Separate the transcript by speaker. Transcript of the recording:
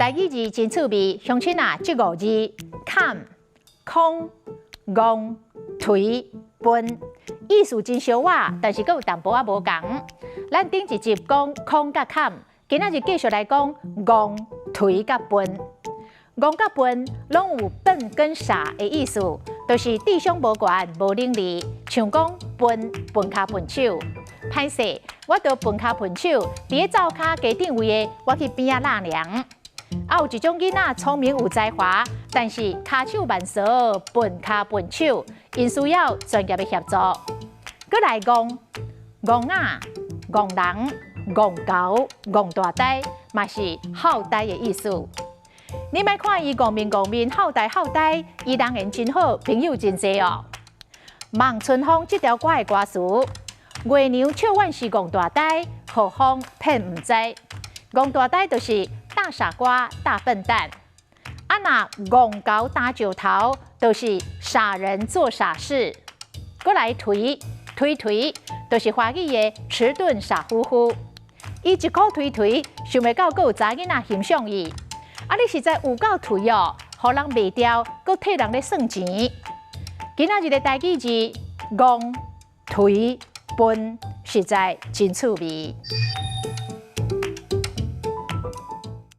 Speaker 1: 台语字真趣味，乡亲啊，这5字坎、空、戆、推、分，意思真相话，但是佫有淡薄仔无共。咱顶一集讲空甲坎，今仔日继续来讲戆、推甲分。戆甲分拢有笨跟傻的意思，就是智商无悬、无能力，像讲笨骹笨手。歹势，我着笨骹笨手，伫咧灶骹家顶位的，我去边仔纳凉。啊，有一种囡仔聪明有才华，但是骹手慢熟，笨骹笨手，因需要专业的协助。搁来戆仔、戆人、戆狗、戆大呆，嘛是好呆的意思。你莫看伊戆面、好呆，伊人缘真好，朋友真多哦。望春风这条歌的歌词，月娘笑阮是戆大呆，何方骗唔知？戆大呆就是大傻瓜、大笨蛋。啊，那戆狗打九头，就是傻人做傻事。过来推，就是华语的迟钝傻乎乎。伊一口推，想袂到佫有查囡仔欣赏伊。啊，你实在有够推哦，互人卖掉，佫替人咧算钱。今仔日的台语字戆、推、分，实在真趣味。